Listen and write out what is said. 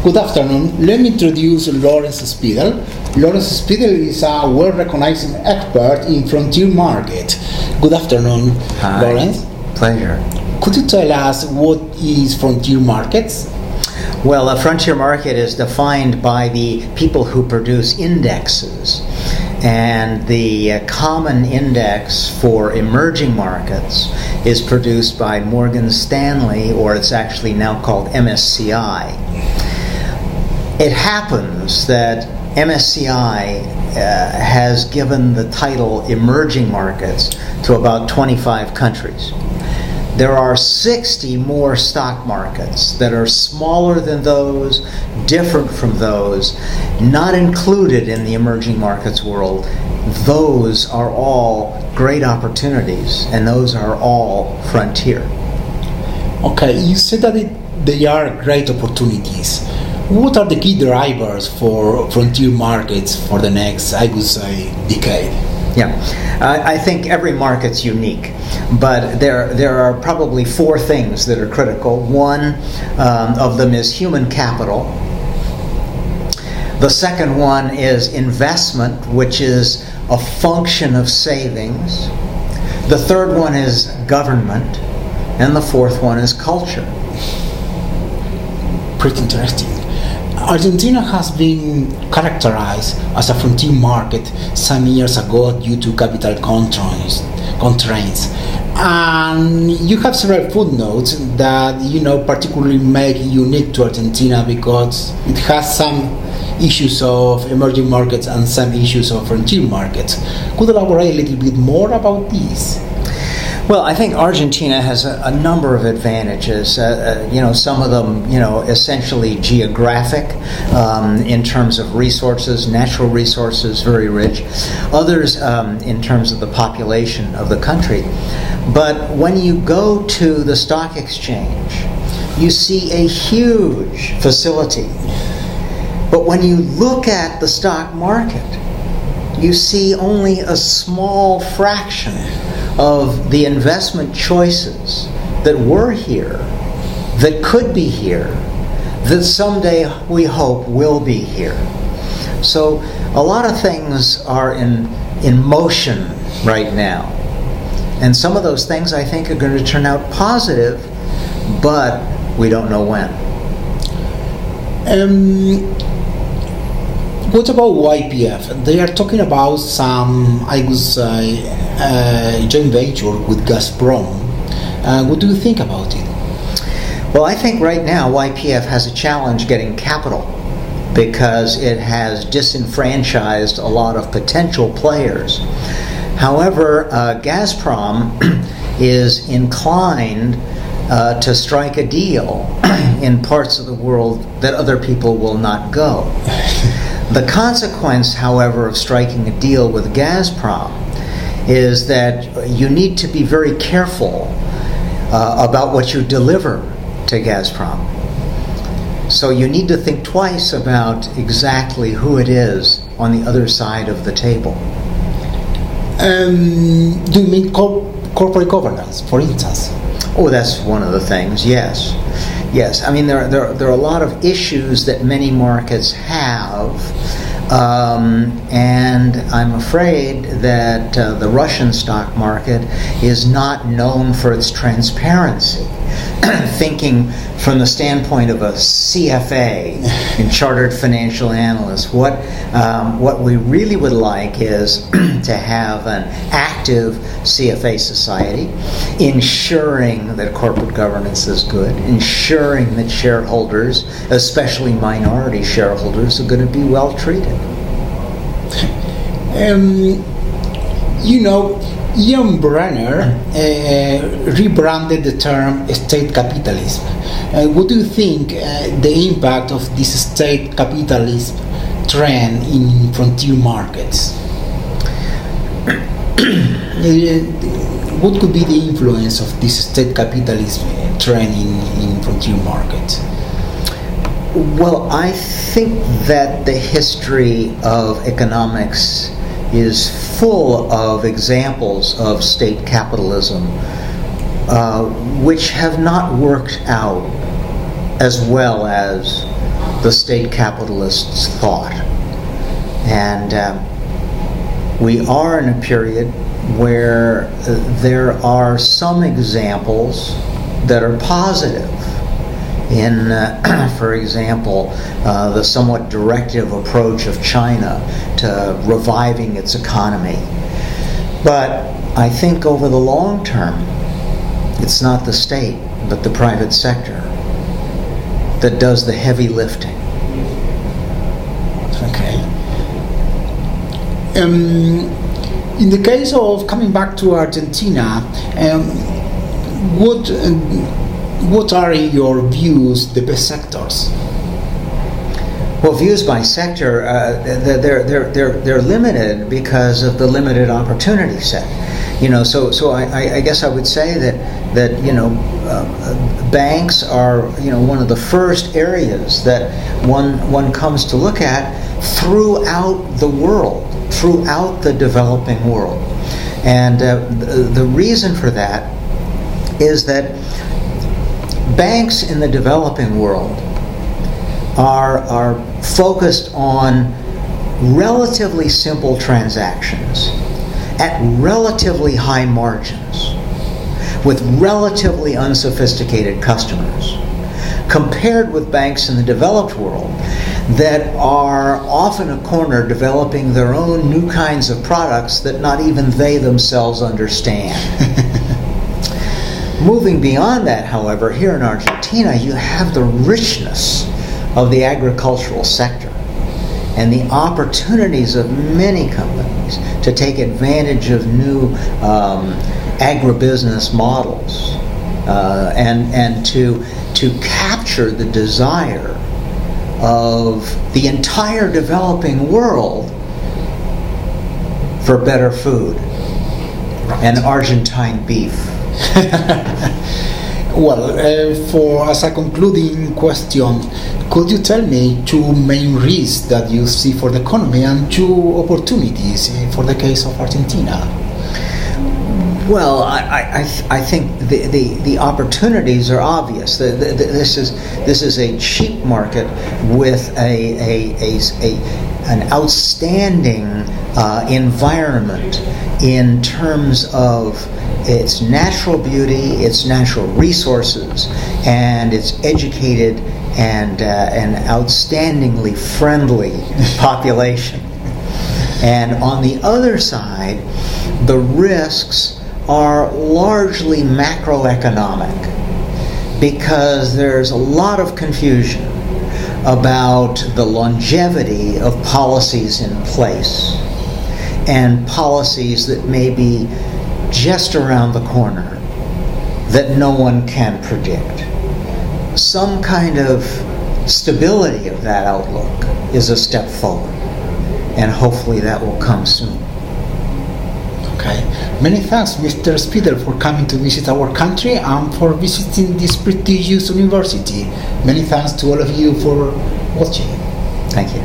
Good afternoon. Let me introduce Lawrence Speidell. Lawrence Speidell is a well-recognized expert in frontier market. Good afternoon, Hi. Lawrence. Pleasure. Could you tell us what is frontier markets? Well, a frontier market is defined by the people who produce indexes. And the common index for emerging markets is produced by Morgan Stanley, or it's actually now called MSCI. It happens that MSCI has given the title emerging markets to about 25 countries. There are 60 more stock markets that are smaller than those, different from those, not included in the emerging markets world. Those are all great opportunities, and those are all frontier. Okay, you said that they are great opportunities. What are the key drivers for frontier markets for the next, I would say, decade? Yeah, I think every market's unique, but there are probably four things that are critical. One of them is human capital. The second one is investment, which is a function of savings. The third one is government, and the fourth one is culture. Pretty interesting. Argentina has been characterized as a frontier market some years ago due to capital constraints. And you have several footnotes that particularly make it unique to Argentina because it has some issues of emerging markets and some issues of frontier markets. Could you elaborate a little bit more about this? Well, I think Argentina has a number of advantages. Some of them, essentially geographic in terms of resources, natural resources, very rich. Others in terms of the population of the country. But when you go to the stock exchange, you see a huge facility. But when you look at the stock market, you see only a small fraction of the investment choices that were here, that could be here, that someday we hope will be here. So a lot of things are in motion right now. And some of those things I think are going to turn out positive, but we don't know when. What about YPF? They are talking about some, I would say, joint venture with Gazprom. What do you think about it? Well, I think right now YPF has a challenge getting capital because it has disenfranchised a lot of potential players. However, Gazprom is inclined to strike a deal in parts of the world that other people will not go. The consequence, however, of striking a deal with Gazprom is that you need to be very careful about what you deliver to Gazprom. So you need to think twice about exactly who it is on the other side of the table. Do you mean corporate governance, for instance? Oh, that's one of the things, yes. Yes, I mean, there are a lot of issues that many markets have, and I'm afraid that the Russian stock market is not known for its transparency. Thinking from the standpoint of a CFA, and chartered financial analyst, what we really would like is to have an active CFA society, ensuring that corporate governance is good, ensuring that shareholders, especially minority shareholders, are going to be well treated. Ian Brenner rebranded the term state capitalism. What do you think the impact of this state capitalism trend in frontier markets? What could be the influence of this state capitalism trend in frontier markets? Well, I think that the history of economics is full of examples of state capitalism which have not worked out as well as the state capitalists thought. And we are in a period where there are some examples that are positive. In, for example, the somewhat directive approach of China to reviving its economy. But I think over the long term, it's not the state, but the private sector that does the heavy lifting. Okay. In the case of coming back to Argentina, what are, in your views, the best sectors? Well, views by sector, they're limited because of the limited opportunity set. So I guess I would say that banks are one of the first areas that one comes to look at throughout the world, throughout the developing world, and the reason for that is that banks in the developing world are focused on relatively simple transactions at relatively high margins with relatively unsophisticated customers, compared with banks in the developed world that are off in a corner developing their own new kinds of products that not even they themselves understand. Moving beyond that, however, here in Argentina, you have the richness of the agricultural sector and the opportunities of many companies to take advantage of new agribusiness models and to capture the desire of the entire developing world for better food and Argentine beef. Well, as a concluding question, could you tell me two main risks that you see for the economy and two opportunities for the case of Argentina? Well, I think the opportunities are obvious. This is a cheap market with an outstanding environment in terms of its natural beauty, its natural resources, and its educated and outstandingly friendly population. And on the other side, the risks are largely macroeconomic because there's a lot of confusion about the longevity of policies in place and policies that may be just around the corner that no one can predict. Some kind of stability of that outlook is a step forward, and hopefully that will come soon. Okay. Many thanks, Mr. Speidell, for coming to visit our country and for visiting this prestigious university. Many thanks to all of you for watching. Thank you.